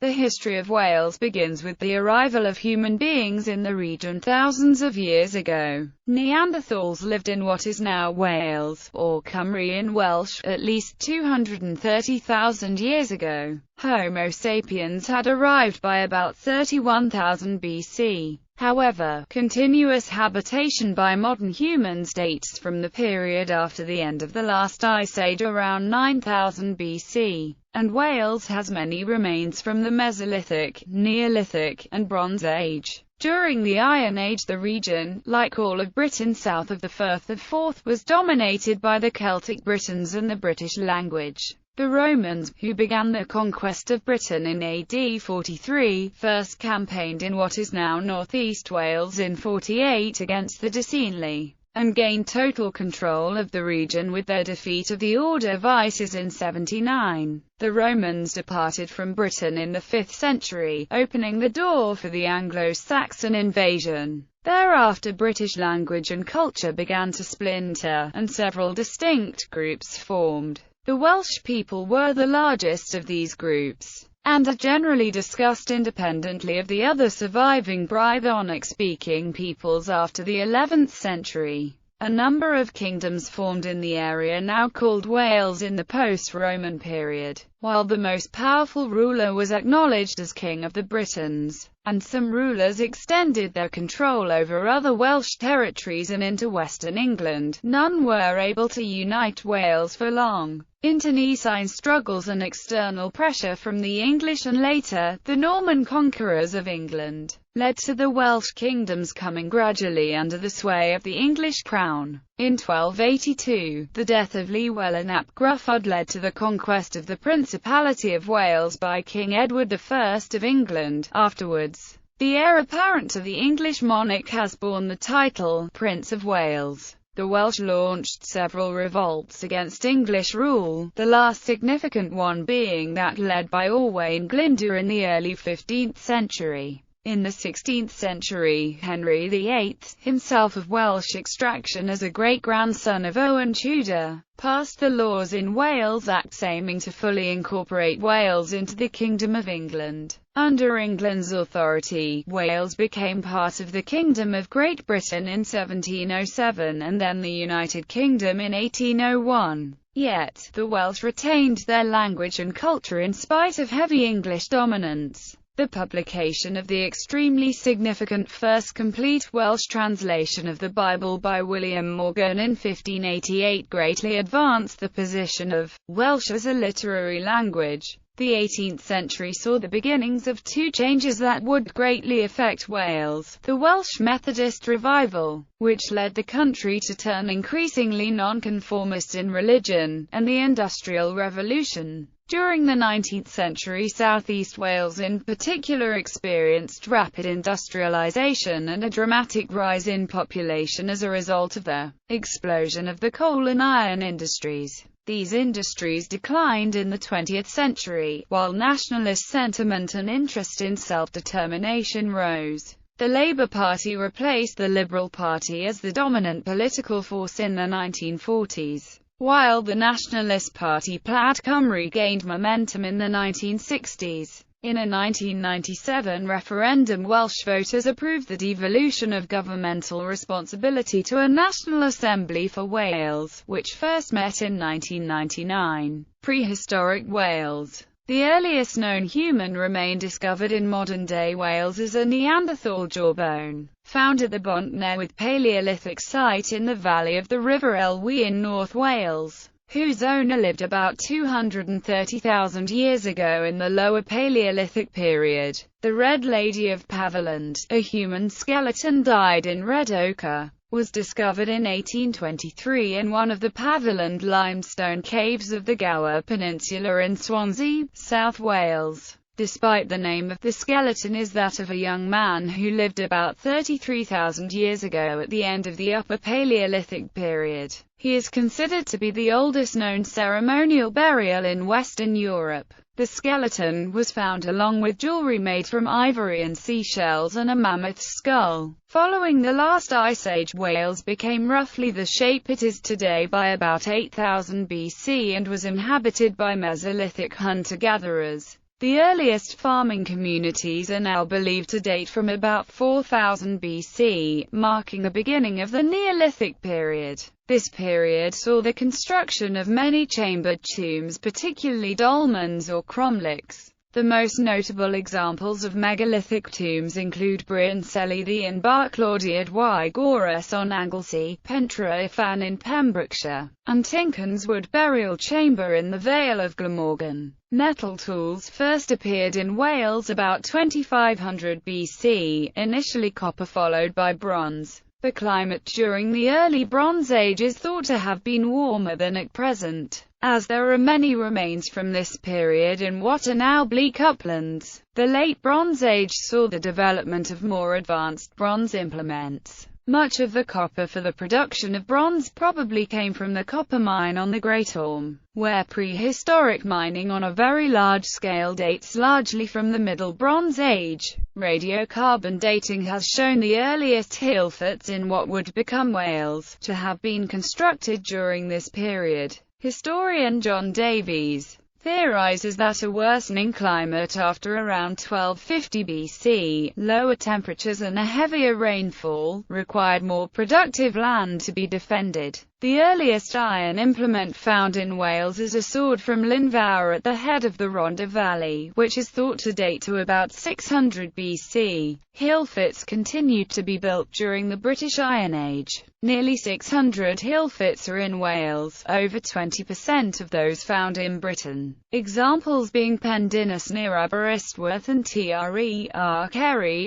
The history of Wales begins with the arrival of human beings in the region thousands of years ago. Neanderthals lived in what is now Wales, or Cymru in Welsh, at least 230,000 years ago. Homo sapiens had arrived by about 31,000 BC. However, continuous habitation by modern humans dates from the period after the end of the last ice age around 9000 BC, and Wales has many remains from the Mesolithic, Neolithic, and Bronze Age. During the Iron Age, the region, like all of Britain south of the Firth of Forth, was dominated by the Celtic Britons and the British language. The Romans, who began the conquest of Britain in AD 43, first campaigned in what is now northeast Wales in 48 against the Decenni, and gained total control of the region with their defeat of the Order of Isis in 79. The Romans departed from Britain in the 5th century, opening the door for the Anglo-Saxon invasion. Thereafter British language and culture began to splinter, and several distinct groups formed. The Welsh people were the largest of these groups, and are generally discussed independently of the other surviving Brythonic-speaking peoples after the 11th century. A number of kingdoms formed in the area now called Wales in the post-Roman period, while the most powerful ruler was acknowledged as King of the Britons, and some rulers extended their control over other Welsh territories and into western England. None were able to unite Wales for long. Internecine struggles and external pressure from the English and later, the Norman conquerors of England, led to the Welsh kingdoms coming gradually under the sway of the English crown. In 1282, the death of Llywelyn ap Gruffydd led to the conquest of the Principality of Wales by King Edward I of England. Afterwards, the heir apparent to the English monarch has borne the title, Prince of Wales. The Welsh launched several revolts against English rule, the last significant one being that led by Owain Glyndwr in the early 15th century. In the 16th century, Henry VIII, himself of Welsh extraction as a great-grandson of Owen Tudor, passed the Laws in Wales Acts aiming to fully incorporate Wales into the Kingdom of England. Under England's authority, Wales became part of the Kingdom of Great Britain in 1707 and then the United Kingdom in 1801. Yet, the Welsh retained their language and culture in spite of heavy English dominance. The publication of the extremely significant first complete Welsh translation of the Bible by William Morgan in 1588 greatly advanced the position of Welsh as a literary language. The 18th century saw the beginnings of two changes that would greatly affect Wales: the Welsh Methodist revival, which led the country to turn increasingly nonconformist in religion, and the Industrial Revolution. During the 19th century, southeast Wales in particular experienced rapid industrialization and a dramatic rise in population as a result of the explosion of the coal and iron industries. These industries declined in the 20th century, while nationalist sentiment and interest in self-determination rose. The Labour Party replaced the Liberal Party as the dominant political force in the 1940s. While the Nationalist Party Plaid Cymru gained momentum in the 1960s. In a 1997 referendum, Welsh voters approved the devolution of governmental responsibility to a National Assembly for Wales, which first met in 1999. Prehistoric Wales. The earliest known human remain discovered in modern-day Wales is a Neanderthal jawbone, found at the Bontynewydd Paleolithic site in the valley of the River Elwy in North Wales, whose owner lived about 230,000 years ago in the Lower Paleolithic period. The Red Lady of Paviland, a human skeleton dyed in red ochre, was discovered in 1823 in one of the Paviland limestone caves of the Gower Peninsula in Swansea, South Wales. Despite the name, the skeleton is that of a young man who lived about 33,000 years ago at the end of the Upper Paleolithic period. He is considered to be the oldest known ceremonial burial in Western Europe. The skeleton was found along with jewelry made from ivory and seashells and a mammoth skull. Following the last ice age, Wales became roughly the shape it is today by about 8000 BC and was inhabited by Mesolithic hunter-gatherers. The earliest farming communities are now believed to date from about 4000 BC, marking the beginning of the Neolithic period. This period saw the construction of many chambered tombs, particularly dolmens or cromlechs. The most notable examples of megalithic tombs include Bryn Celyn and Barclodiad y Gorys on Anglesey, Pentre Ifan in Pembrokeshire, and Tincon's Wood Burial Chamber in the Vale of Glamorgan. Metal tools first appeared in Wales about 2500 BC, initially copper followed by bronze. The climate during the early Bronze Age is thought to have been warmer than at present, as there are many remains from this period in what are now bleak uplands. The Late Bronze Age saw the development of more advanced bronze implements. Much of the copper for the production of bronze probably came from the copper mine on the Great Orme, where prehistoric mining on a very large scale dates largely from the Middle Bronze Age. Radiocarbon dating has shown the earliest hill forts in what would become Wales to have been constructed during this period. Historian John Davies theorizes that a worsening climate after around 1250 BC, lower temperatures and a heavier rainfall, required more productive land to be defended. The earliest iron implement found in Wales is a sword from Lynfawr at the head of the Rhondda Valley, which is thought to date to about 600 BC. Hill forts continued to be built during the British Iron Age. Nearly 600 hill forts are in Wales, over 20% of those found in Britain. Examples being Pendinnus near Aberystwyth and Kerry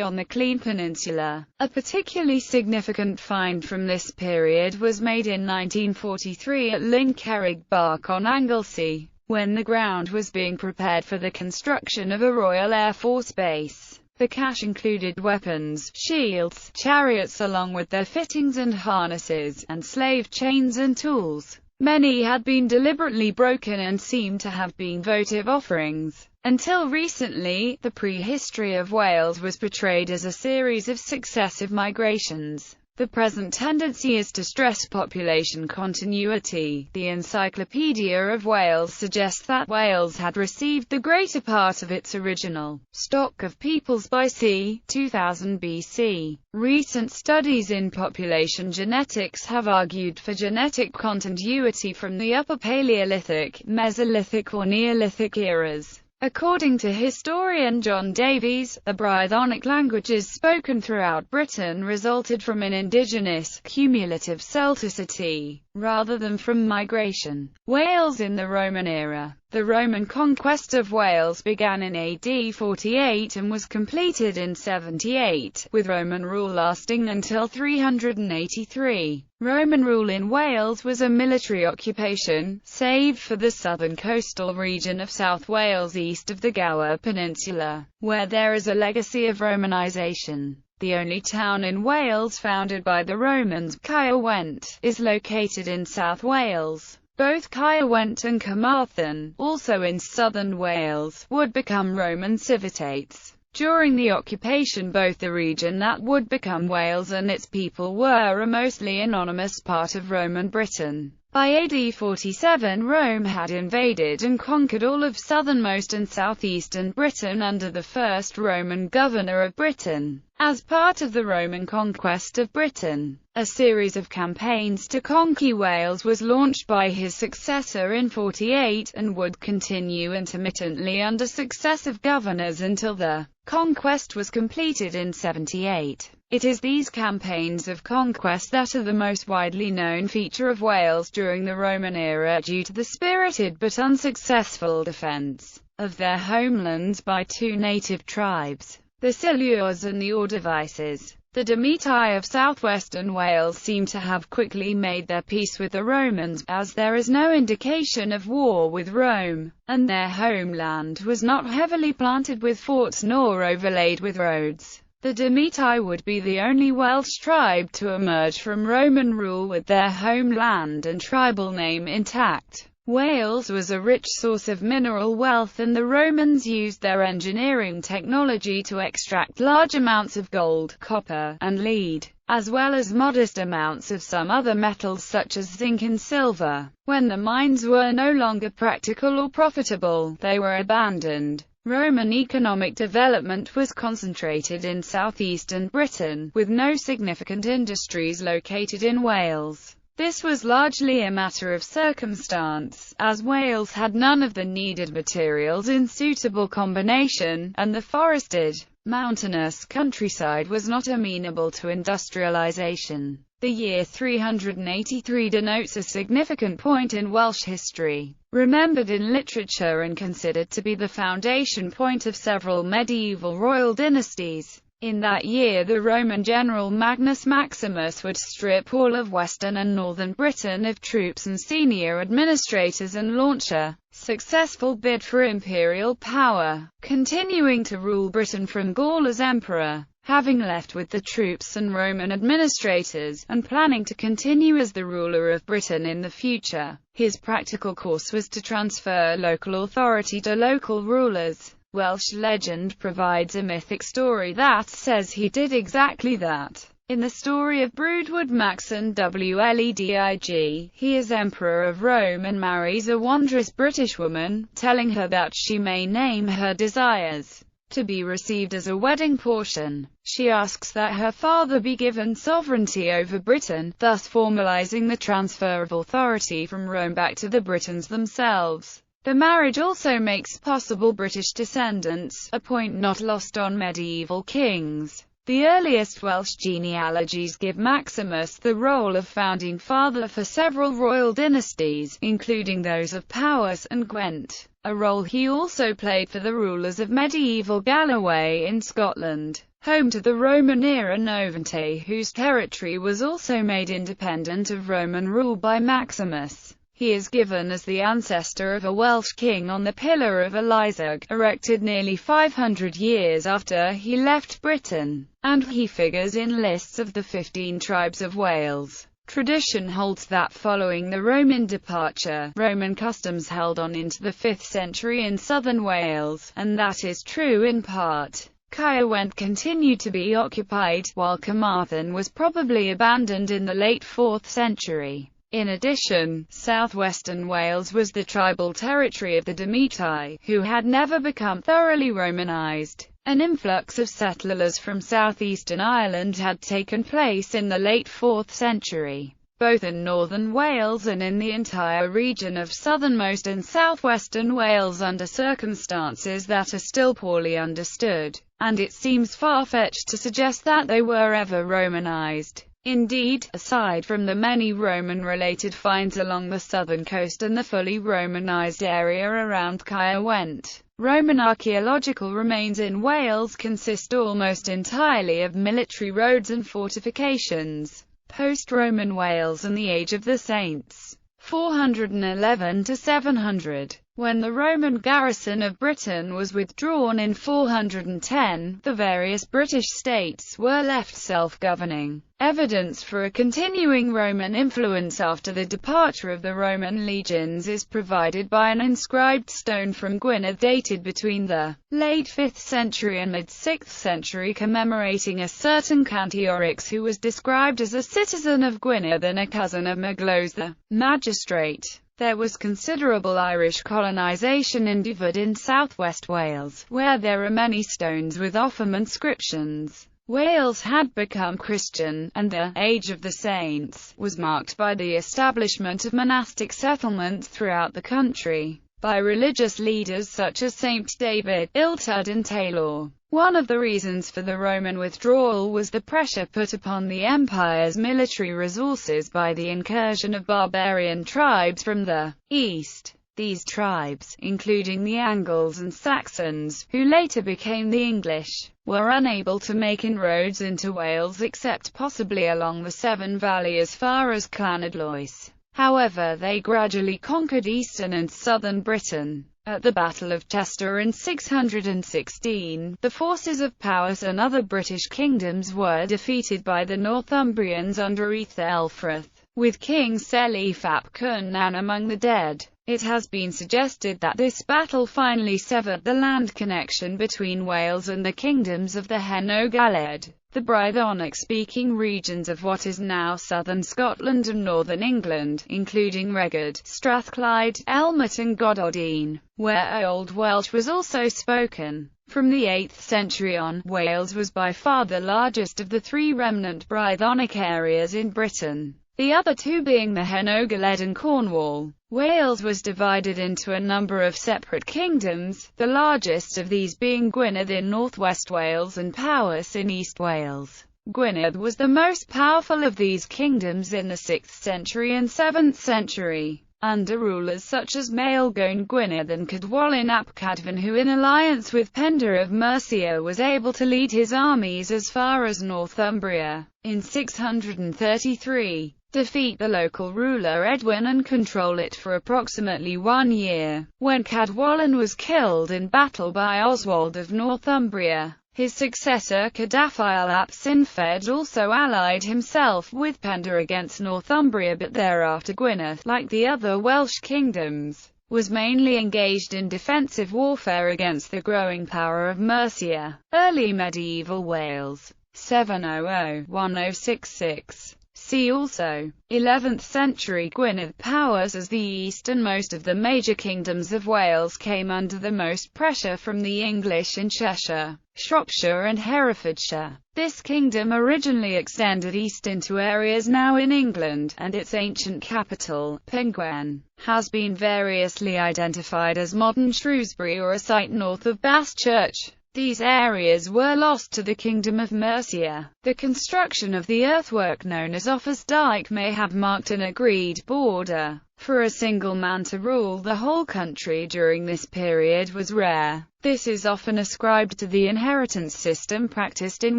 on the Clean Peninsula. A particularly significant find from this period was made in 1943 at Lyncarrig Bark on Anglesey, when the ground was being prepared for the construction of a Royal Air Force base. The cache included weapons, shields, chariots along with their fittings and harnesses, and slave chains and tools. Many had been deliberately broken and seemed to have been votive offerings. Until recently, the prehistory of Wales was portrayed as a series of successive migrations. The present tendency is to stress population continuity. The Encyclopedia of Wales suggests that Wales had received the greater part of its original stock of peoples by c. 2000 BC. Recent studies in population genetics have argued for genetic continuity from the Upper Paleolithic, Mesolithic or Neolithic eras. According to historian John Davies, the Brythonic languages spoken throughout Britain resulted from an indigenous, cumulative Celticity, rather than from migration. Wales in the Roman era. The Roman conquest of Wales began in AD 48 and was completed in 78, with Roman rule lasting until 383. Roman rule in Wales was a military occupation, save for the southern coastal region of South Wales east of the Gower Peninsula, where there is a legacy of Romanization. The only town in Wales founded by the Romans, Caerwent, is located in South Wales. Both Caerwent and Carmarthen, also in southern Wales, would become Roman civitates. During the occupation, both the region that would become Wales and its people were a mostly anonymous part of Roman Britain. By AD 47, Rome had invaded and conquered all of southernmost and southeastern Britain under the first Roman governor of Britain. As part of the Roman conquest of Britain, a series of campaigns to conquer Wales was launched by his successor in 48, and would continue intermittently under successive governors until the conquest was completed in 78. It is these campaigns of conquest that are the most widely known feature of Wales during the Roman era due to the spirited but unsuccessful defence of their homelands by two native tribes, the Silures and the Ordovices. The Demetae of southwestern Wales seem to have quickly made their peace with the Romans, as there is no indication of war with Rome, and their homeland was not heavily planted with forts nor overlaid with roads. The Demetae would be the only Welsh tribe to emerge from Roman rule with their homeland and tribal name intact. Wales was a rich source of mineral wealth, and the Romans used their engineering technology to extract large amounts of gold, copper, and lead, as well as modest amounts of some other metals such as zinc and silver. When the mines were no longer practical or profitable, they were abandoned. Roman economic development was concentrated in southeastern Britain, with no significant industries located in Wales. This was largely a matter of circumstance, as Wales had none of the needed materials in suitable combination, and the forested, mountainous countryside was not amenable to industrialization. The year 383 denotes a significant point in Welsh history, remembered in literature and considered to be the foundation point of several medieval royal dynasties. In that year the Roman general Magnus Maximus would strip all of western and northern Britain of troops and senior administrators and launch a successful bid for imperial power, continuing to rule Britain from Gaul as emperor, having left with the troops and Roman administrators, and planning to continue as the ruler of Britain in the future. His practical course was to transfer local authority to local rulers. Welsh legend provides a mythic story that says he did exactly that. In the story of Broodwood Maxon Wledig, he is Emperor of Rome and marries a wondrous British woman, telling her that she may name her desires to be received as a wedding portion. She asks that her father be given sovereignty over Britain, thus formalizing the transfer of authority from Rome back to the Britons themselves. The marriage also makes possible British descendants, a point not lost on medieval kings. The earliest Welsh genealogies give Maximus the role of founding father for several royal dynasties, including those of Powys and Gwynedd, a role he also played for the rulers of medieval Galloway in Scotland, home to the Roman-era Novante, whose territory was also made independent of Roman rule by Maximus. He is given as the ancestor of a Welsh king on the Pillar of Elizag, erected nearly 500 years after he left Britain, and he figures in lists of the 15 tribes of Wales. Tradition holds that following the Roman departure, Roman customs held on into the 5th century in southern Wales, and that is true in part. Caerwent continued to be occupied, while Carmarthen was probably abandoned in the late 4th century. In addition, southwestern Wales was the tribal territory of the Demetae, who had never become thoroughly Romanized. An influx of settlers from southeastern Ireland had taken place in the late 4th century, both in northern Wales and in the entire region of southernmost and southwestern Wales under circumstances that are still poorly understood, and it seems far-fetched to suggest that they were ever Romanized. Indeed, aside from the many Roman-related finds along the southern coast and the fully Romanized area around Caerwent, Roman archaeological remains in Wales consist almost entirely of military roads and fortifications. Post-Roman Wales and the Age of the Saints, 411 to 700. When the Roman garrison of Britain was withdrawn in 410, the various British states were left self-governing. Evidence for a continuing Roman influence after the departure of the Roman legions is provided by an inscribed stone from Gwynedd dated between the late 5th century and mid-6th century commemorating a certain Cantiorix who was described as a citizen of Gwynedd and a cousin of Maglos the magistrate. There was considerable Irish colonization in Dyfed in southwest Wales, where there are many stones with Opham inscriptions. Wales had become Christian, and the Age of the Saints was marked by the establishment of monastic settlements throughout the country, by religious leaders such as Saint David, Illtyd and Taylor. One of the reasons for the Roman withdrawal was the pressure put upon the empire's military resources by the incursion of barbarian tribes from the east. These tribes, including the Angles and Saxons, who later became the English, were unable to make inroads into Wales except possibly along the Severn Valley as far as Llanidloes. However, they gradually conquered eastern and southern Britain. At the Battle of Chester in 616, the forces of Powys and other British kingdoms were defeated by the Northumbrians under Ethelfrith, with King Selyf ap Cynan among the dead. It has been suggested that this battle finally severed the land connection between Wales and the kingdoms of the Hen o Gwynedd, the Brythonic-speaking regions of what is now southern Scotland and northern England, including Reged, Strathclyde, Elmet and Gododin, where Old Welsh was also spoken. From the 8th century on, Wales was by far the largest of the three remnant Brythonic areas in Britain, the other two being the Hen o Gwynedd and Cornwall. Wales was divided into a number of separate kingdoms, the largest of these being Gwynedd in northwest Wales and Powys in East Wales. Gwynedd was the most powerful of these kingdoms in the 6th century and 7th century, under rulers such as Maelgwn Gwynedd and Cadwallon ap Cadfan, who in alliance with Pender of Mercia was able to lead his armies as far as Northumbria. In 633, defeat the local ruler Edwin and control it for approximately 1 year. When Cadwallon was killed in battle by Oswald of Northumbria, his successor Cadfael ap Cynfed also allied himself with Pender against Northumbria, but thereafter Gwynedd, like the other Welsh kingdoms, was mainly engaged in defensive warfare against the growing power of Mercia. Early medieval Wales, 700–1066. See also, 11th century Gwynedd. Powers. As the easternmost of the major kingdoms of Wales came under the most pressure from the English in Cheshire, Shropshire and Herefordshire. This kingdom originally extended east into areas now in England, and its ancient capital, Penguin, has been variously identified as modern Shrewsbury or a site north of Baschurch. These areas were lost to the Kingdom of Mercia. The construction of the earthwork known as Offa's Dyke may have marked an agreed border. For a single man to rule the whole country during this period was rare. This is often ascribed to the inheritance system practiced in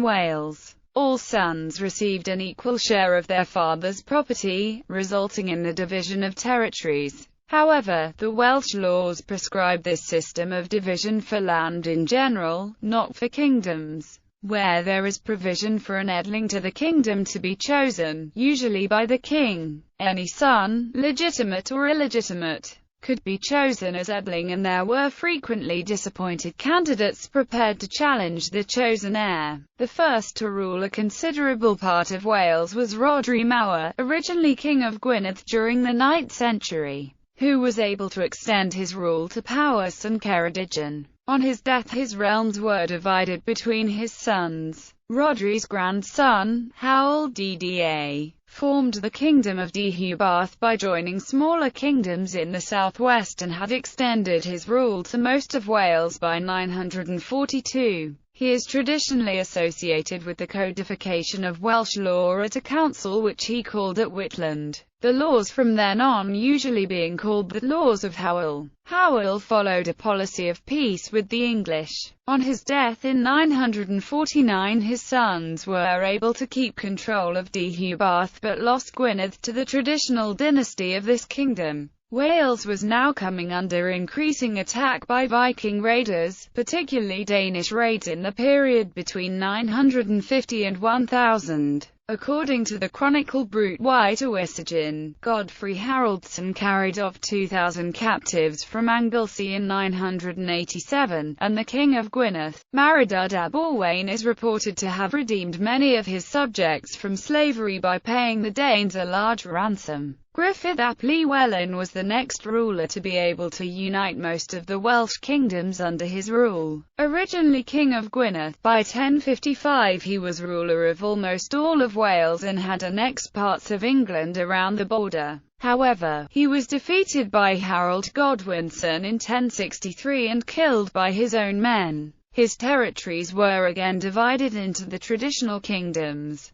Wales. All sons received an equal share of their father's property, resulting in the division of territories. However, the Welsh laws prescribe this system of division for land in general, not for kingdoms, where there is provision for an edling to the kingdom to be chosen, usually by the king. Any son, legitimate or illegitimate, could be chosen as edling, and there were frequently disappointed candidates prepared to challenge the chosen heir. The first to rule a considerable part of Wales was Rodri Mauer, originally King of Gwynedd during the 9th century. Who was able to extend his rule to Powys and Ceredigion. On his death his realms were divided between his sons. Rodri's grandson, Howell Dda, formed the Kingdom of Deheubarth by joining smaller kingdoms in the southwest and had extended his rule to most of Wales by 942. He is traditionally associated with the codification of Welsh law at a council which he called at Whitland, the laws from then on usually being called the Laws of Howell. Howell followed a policy of peace with the English. On his death in 949 his sons were able to keep control of Deheubarth but lost Gwynedd to the traditional dynasty of this kingdom. Wales was now coming under increasing attack by Viking raiders, particularly Danish raids in the period between 950 and 1000. According to the chronicle Brut White Ysygin, Godfrey Haraldsson carried off 2,000 captives from Anglesey in 987, and the King of Gwynedd, Maredudd ab Orwain, is reported to have redeemed many of his subjects from slavery by paying the Danes a large ransom. Gruffydd ap Llywelyn was the next ruler to be able to unite most of the Welsh kingdoms under his rule. Originally King of Gwynedd, by 1055 he was ruler of almost all of Wales and had annexed parts of England around the border. However, he was defeated by Harold Godwinson in 1063 and killed by his own men. His territories were again divided into the traditional kingdoms.